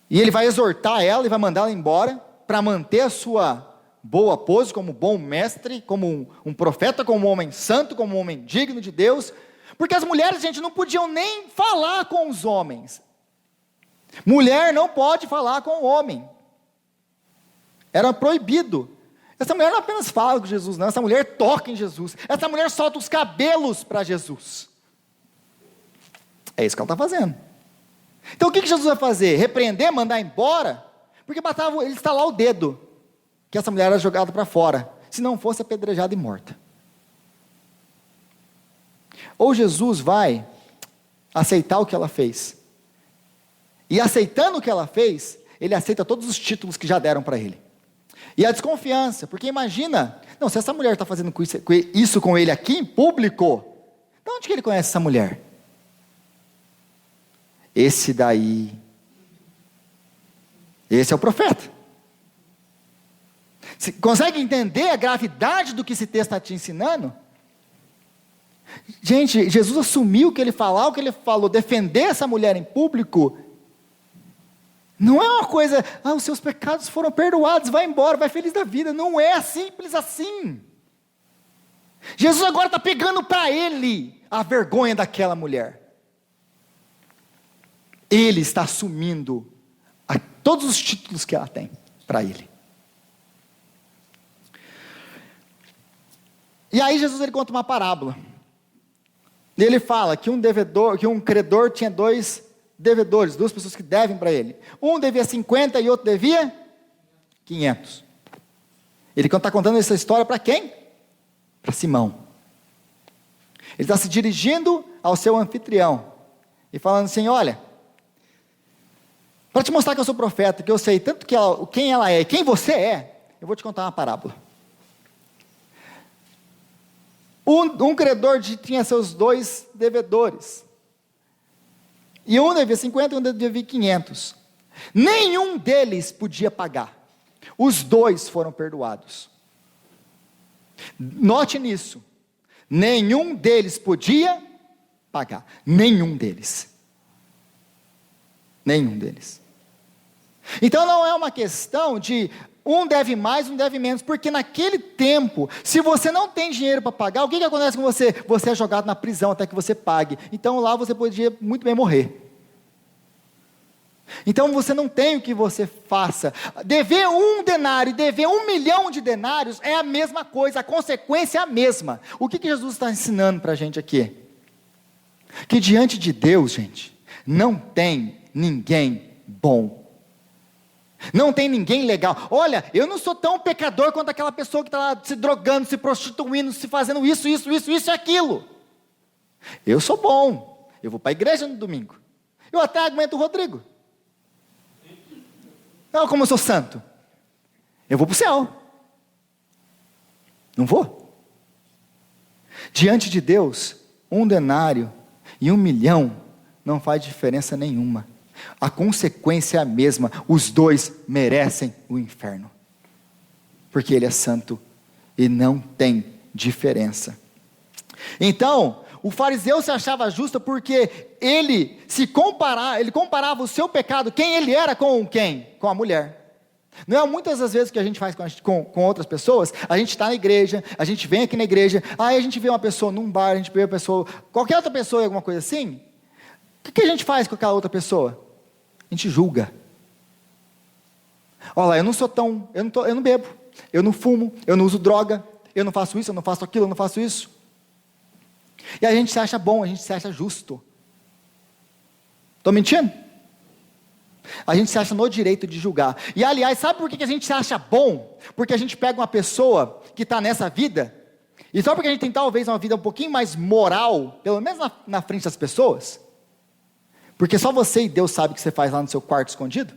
e ele vai exortar ela, e vai mandar ela embora, para manter a sua boa pose, como bom mestre, como um profeta, como um homem santo, como um homem digno de Deus, porque as mulheres, gente, não podiam nem falar com os homens. Mulher não pode falar com o homem, era proibido. Essa mulher não apenas fala com Jesus, não, essa mulher toca em Jesus, essa mulher solta os cabelos para Jesus. É isso que ela está fazendo. Então o que Jesus vai fazer? Repreender, mandar embora? Porque bastava ele estalar o dedo, que essa mulher era jogada para fora, se não fosse apedrejada e morta. Ou Jesus vai aceitar o que ela fez, e aceitando o que ela fez, ele aceita todos os títulos que já deram para ele. E a desconfiança, porque imagina, não, se essa mulher está fazendo isso com ele aqui em público, de onde que ele conhece essa mulher? Esse daí, esse é o profeta. Você consegue entender a gravidade do que esse texto está te ensinando? Gente, Jesus assumiu que ele falar, o que ele falou, defender essa mulher em público, não é uma coisa, os seus pecados foram perdoados, vai embora, vai feliz da vida. Não é simples assim. Jesus agora está pegando para ele a vergonha daquela mulher. Ele está assumindo todos os títulos que ela tem para ele. E aí Jesus ele conta uma parábola. E ele fala que um credor tinha dois devedores, duas pessoas que devem para ele. Um devia 50 e outro devia 500. Ele está contando essa história para quem? Para Simão. Ele está se dirigindo ao seu anfitrião e falando assim, olha, para te mostrar que eu sou profeta, que eu sei tanto quem ela é, quem você é, eu vou te contar uma parábola. Um credor tinha seus dois devedores. E um devia 50 e um devia 500. Nenhum deles podia pagar. Os dois foram perdoados. Note nisso. Nenhum deles podia pagar. Nenhum deles. Nenhum deles. Então não é uma questão de um deve mais, um deve menos, porque naquele tempo, se você não tem dinheiro para pagar, o que acontece com você? Você é jogado na prisão até que você pague. Então lá você podia muito bem morrer. Então você não tem o que você faça. Dever 1 denário e dever 1 milhão de denários é a mesma coisa, a consequência é a mesma. O que Jesus está ensinando para a gente aqui? Que diante de Deus, gente, não tem ninguém bom. Não tem ninguém legal. Olha, eu não sou tão pecador quanto aquela pessoa que está lá se drogando, se prostituindo, se fazendo isso e aquilo. Eu sou bom. Eu vou para a igreja no domingo. Eu até aguento o Rodrigo. Não, como eu sou santo. Eu vou para o céu. Não vou. Diante de Deus, 1 denário e 1 milhão não faz diferença nenhuma. A consequência é a mesma, os dois merecem o inferno, porque Ele é santo, e não tem diferença. Então, o fariseu se achava justo porque ele comparava o seu pecado, quem ele era com quem? Com a mulher. Não é muitas das vezes que a gente faz com outras pessoas, a gente está na igreja, a gente vem aqui na igreja, aí a gente vê uma pessoa num bar, a gente vê uma pessoa, qualquer outra pessoa, alguma coisa assim, o que a gente faz com aquela outra pessoa? A gente julga. Olha lá, eu não bebo, eu não fumo, eu não uso droga, eu não faço isso, eu não faço aquilo, eu não faço isso. E a gente se acha bom, a gente se acha justo. Estou mentindo? A gente se acha no direito de julgar. E aliás, sabe por que a gente se acha bom? Porque a gente pega uma pessoa que está nessa vida, e só porque a gente tem talvez uma vida um pouquinho mais moral, pelo menos na frente das pessoas, porque só você e Deus sabe o que você faz lá no seu quarto escondido,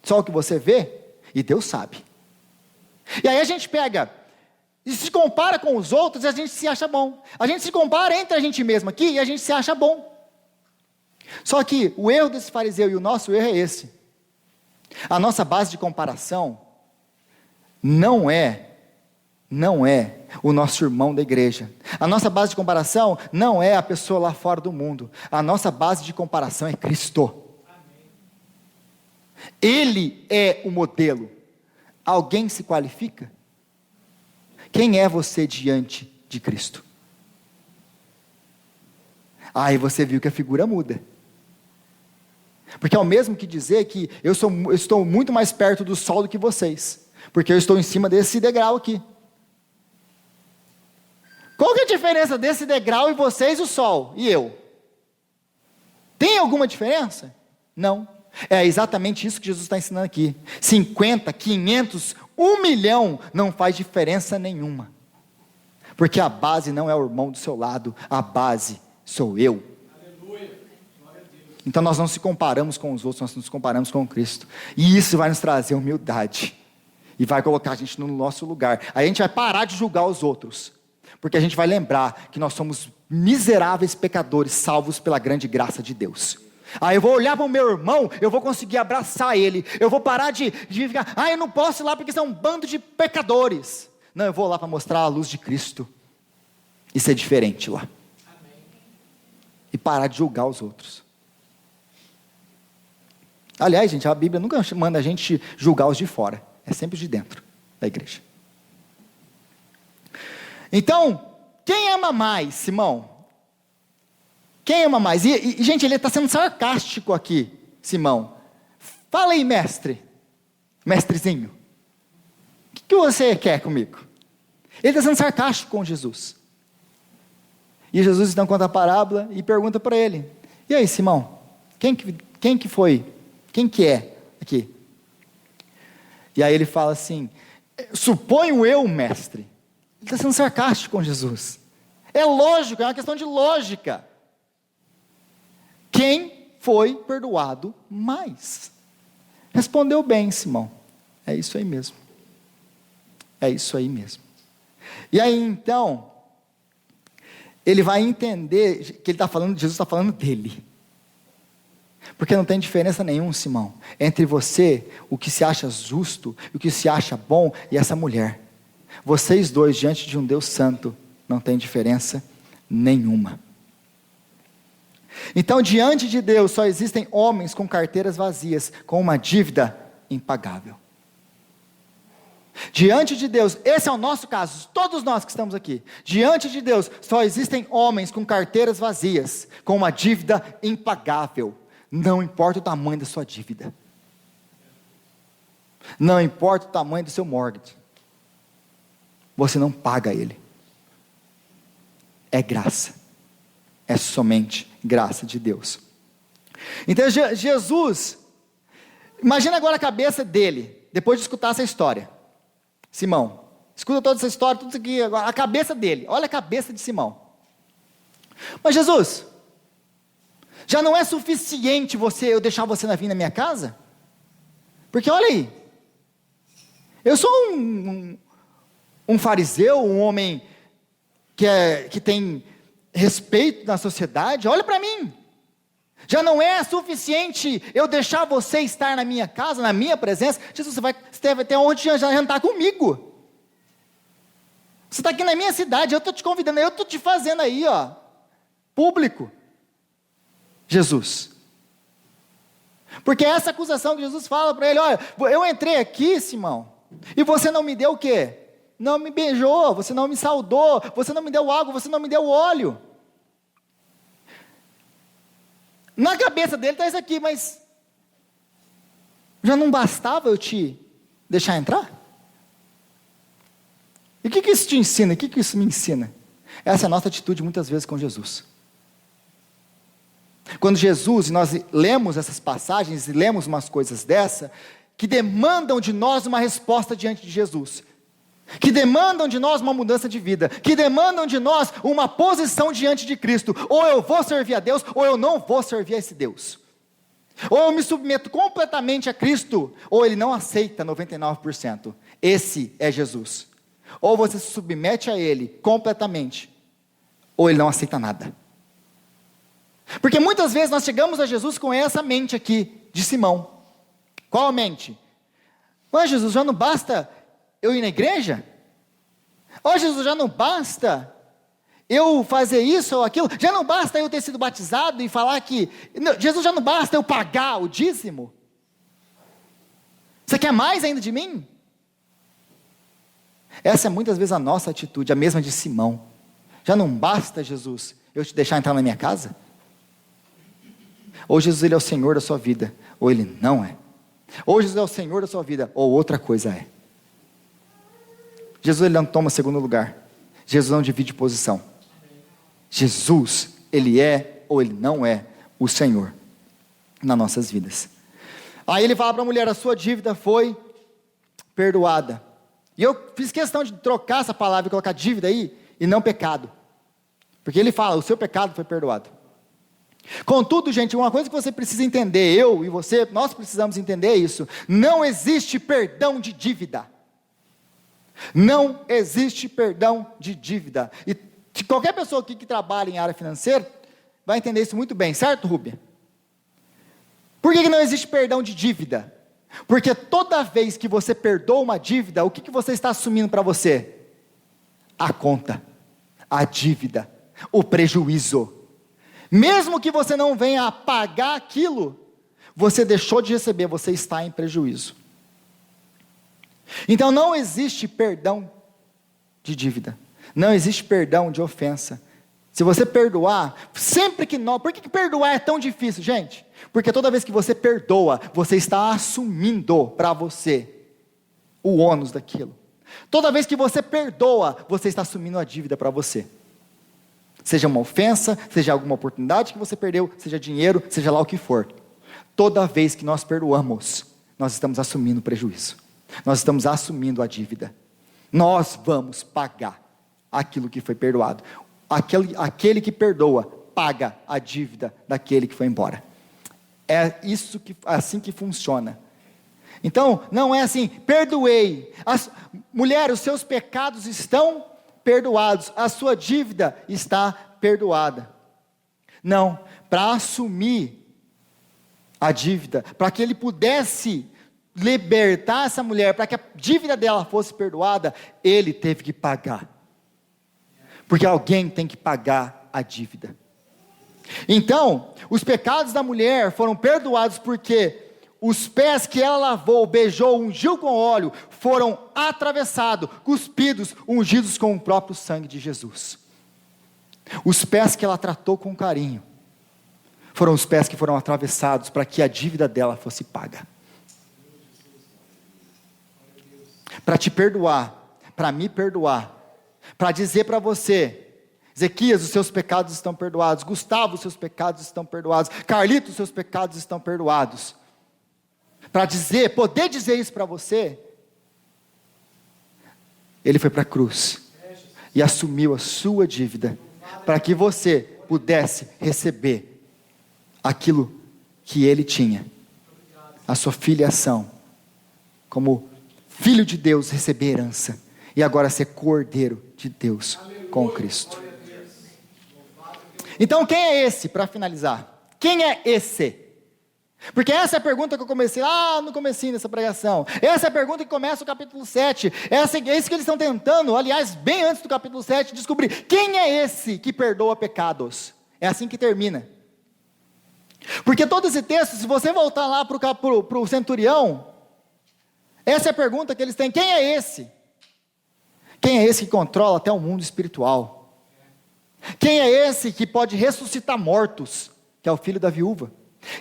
só o que você vê, e Deus sabe. E aí a gente pega e se compara com os outros e a gente se acha bom. A gente se compara entre a gente mesmo aqui e a gente se acha bom. Só que o erro desse fariseu e o nosso erro é esse. A nossa base de comparação não é o nosso irmão da igreja. A nossa base de comparação não é a pessoa lá fora do mundo. A nossa base de comparação é Cristo. Ele é o modelo. Alguém se qualifica? Quem é você diante de Cristo? Aí você viu que a figura muda. Porque é o mesmo que dizer que eu estou muito mais perto do sol do que vocês, porque eu estou em cima desse degrau aqui. Qual que é a diferença desse degrau e vocês, o sol, e eu? Tem alguma diferença? Não. É exatamente isso que Jesus está ensinando aqui. 50, 500, 1 milhão não faz diferença nenhuma. Porque a base não é o irmão do seu lado, a base sou eu. Então nós não se comparamos com os outros, nós nos comparamos com Cristo. E isso vai nos trazer humildade. E vai colocar a gente no nosso lugar. Aí a gente vai parar de julgar os outros. Porque a gente vai lembrar que nós somos miseráveis pecadores, salvos pela grande graça de Deus. Aí eu vou olhar para o meu irmão, eu vou conseguir abraçar ele. Eu vou parar de ficar, eu não posso ir lá porque são um bando de pecadores. Não, eu vou lá para mostrar a luz de Cristo. E ser diferente lá. E parar de julgar os outros. Aliás, gente, a Bíblia nunca manda a gente julgar os de fora. É sempre os de dentro da igreja. Então, quem ama mais, Simão? Quem ama mais? E gente, ele está sendo sarcástico aqui, Simão. Fala aí, mestrezinho. O que você quer comigo? Ele está sendo sarcástico com Jesus. E Jesus então conta a parábola e pergunta para ele: e aí, Simão, quem que foi? Quem que é aqui? E aí ele fala assim: suponho eu, mestre. Ele está sendo sarcástico com Jesus. É lógico, é uma questão de lógica. Quem foi perdoado mais? Respondeu bem, Simão. É isso aí mesmo. É isso aí mesmo. E aí então, ele vai entender que Jesus está falando dele. Porque não tem diferença nenhuma, Simão, entre você, o que se acha justo, o que se acha bom, e essa mulher. Vocês dois, diante de um Deus santo, não tem diferença nenhuma. Então, diante de Deus, só existem homens com carteiras vazias, com uma dívida impagável. Diante de Deus, esse é o nosso caso, todos nós que estamos aqui. Diante de Deus, só existem homens com carteiras vazias, com uma dívida impagável. Não importa o tamanho da sua dívida. Não importa o tamanho do seu mortgage. Você não paga ele. É graça. É somente graça de Deus. Então Jesus, imagina agora a cabeça dele, depois de escutar essa história. Simão, escuta toda essa história, tudo isso aqui, agora, a cabeça dele, olha a cabeça de Simão. Mas Jesus, já não é suficiente eu deixar você vir na minha casa? Porque olha aí, eu sou um fariseu, um homem que tem respeito na sociedade, olha para mim. Já não é suficiente eu deixar você estar na minha casa, na minha presença? Jesus, você deve ter onde jantar comigo. Você está aqui na minha cidade, eu estou te convidando, eu estou te fazendo aí, ó, público. Jesus. Porque essa acusação que Jesus fala para ele, olha, eu entrei aqui, Simão, e você não me deu o quê? Não me beijou, você não me saudou, você não me deu água, você não me deu óleo. Na cabeça dele está isso aqui, mas já não bastava eu te deixar entrar? E o que isso te ensina? O que isso me ensina? Essa é a nossa atitude muitas vezes com Jesus. Quando Jesus, e nós lemos essas passagens e lemos umas coisas dessa, que demandam de nós uma resposta diante de Jesus, que demandam de nós uma mudança de vida, que demandam de nós uma posição diante de Cristo, ou eu vou servir a Deus, ou eu não vou servir a esse Deus, ou eu me submeto completamente a Cristo, ou Ele não aceita 99%, esse é Jesus, ou você se submete a Ele completamente, ou Ele não aceita nada. Porque muitas vezes nós chegamos a Jesus com essa mente aqui, de Simão. Qual a mente? Mas Jesus, já não basta eu ir na igreja? Ó Jesus, já não basta eu fazer isso ou aquilo? Já não basta eu ter sido batizado e falar que... Não, Jesus, já não basta eu pagar o dízimo? Você quer mais ainda de mim? Essa é muitas vezes a nossa atitude, a mesma de Simão. Já não basta, Jesus, eu te deixar entrar na minha casa? Ou Jesus ele é o Senhor da sua vida, ou Ele não é. Ou Jesus é o Senhor da sua vida, ou outra coisa é. Jesus ele não toma segundo lugar. Jesus não divide posição. Jesus, Ele é ou Ele não é o Senhor nas nossas vidas. Aí Ele fala para a mulher, a sua dívida foi perdoada. E eu fiz questão de trocar essa palavra e colocar dívida aí, e não pecado. Porque Ele fala, o seu pecado foi perdoado. Contudo, gente, uma coisa que você precisa entender, eu e você, nós precisamos entender isso. Não existe perdão de dívida. Não existe perdão de dívida. E qualquer pessoa aqui que trabalha em área financeira vai entender isso muito bem, certo, Rúbia? Por que não existe perdão de dívida? Porque toda vez que você perdoa uma dívida, o que você está assumindo para você? A conta, a dívida, o prejuízo. Mesmo que você não venha a pagar aquilo, você deixou de receber, você está em prejuízo. Então não existe perdão de dívida, não existe perdão de ofensa. Se você perdoar, sempre que não, por que perdoar é tão difícil, gente? Porque toda vez que você perdoa, você está assumindo para você o ônus daquilo. Toda vez que você perdoa, você está assumindo a dívida para você. Seja uma ofensa, seja alguma oportunidade que você perdeu, seja dinheiro, seja lá o que for. Toda vez que nós perdoamos, nós estamos assumindo o prejuízo. Nós estamos assumindo a dívida. Nós vamos pagar aquilo que foi perdoado. Aquele que perdoa, paga a dívida daquele que foi embora. É isso assim que funciona. Então, não é assim, perdoei. Mulher, os seus pecados estão perdoados, a sua dívida está perdoada. Não, para assumir a dívida, para que ele pudesse libertar essa mulher, para que a dívida dela fosse perdoada, ele teve que pagar. Porque alguém tem que pagar a dívida. Então, os pecados da mulher foram perdoados porque os pés que ela lavou, beijou, ungiu com óleo, foram atravessados, cuspidos, ungidos com o próprio sangue de Jesus. Os pés que ela tratou com carinho, foram os pés que foram atravessados para que a dívida dela fosse paga. Para te perdoar, para me perdoar, para dizer para você, Ezequias, os seus pecados estão perdoados, Gustavo, os seus pecados estão perdoados, Carlito, os seus pecados estão perdoados. Para dizer, poder dizer isso para você, Ele foi para a cruz e assumiu a sua dívida, para que você pudesse receber aquilo que Ele tinha, a sua filiação, como filho de Deus, receber herança, e agora ser cordeiro de Deus com Cristo. Então quem é esse, para finalizar? Quem é esse? Porque essa é a pergunta que eu comecei lá no comecinho dessa pregação. Essa é a pergunta que começa o capítulo 7. É isso que eles estão tentando, aliás, bem antes do capítulo 7, descobrir quem é esse que perdoa pecados. É assim que termina. Porque todo esse texto, se você voltar lá para o centurião, essa é a pergunta que eles têm: quem é esse? Quem é esse que controla até o mundo espiritual? Quem é esse que pode ressuscitar mortos? Que é o filho da viúva.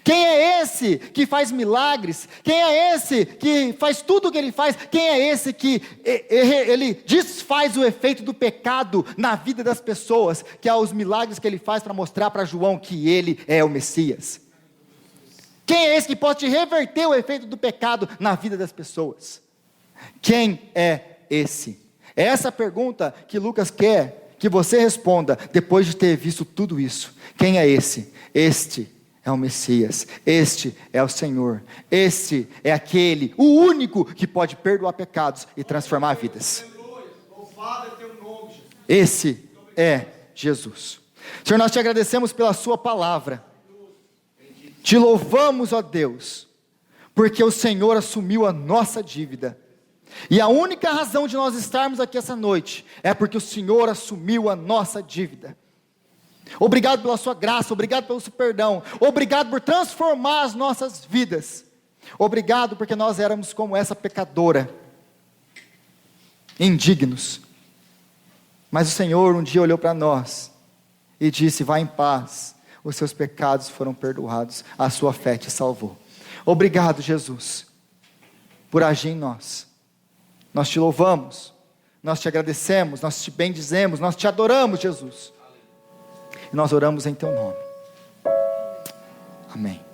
Quem é esse que faz milagres? Quem é esse que faz tudo o que ele faz? Quem é esse que ele desfaz o efeito do pecado na vida das pessoas? Que é os milagres que ele faz para mostrar para João que ele é o Messias. Quem é esse que pode reverter o efeito do pecado na vida das pessoas? Quem é esse? É essa pergunta que Lucas quer que você responda depois de ter visto tudo isso. Quem é esse? Este é o Messias, este é o Senhor, este é aquele, o único que pode perdoar pecados e transformar vidas. Esse é Jesus. Senhor, nós te agradecemos pela sua palavra, te louvamos, ó Deus, porque o Senhor assumiu a nossa dívida, e a única razão de nós estarmos aqui essa noite, é porque o Senhor assumiu a nossa dívida. Obrigado pela sua graça, obrigado pelo seu perdão, obrigado por transformar as nossas vidas, obrigado porque nós éramos como essa pecadora, indignos, mas o Senhor um dia olhou para nós, e disse: vá em paz, os seus pecados foram perdoados, a sua fé te salvou. Obrigado, Jesus, por agir em nós, nós te louvamos, nós te agradecemos, nós te bendizemos, nós te adoramos, Jesus. E nós oramos em teu nome. Amém.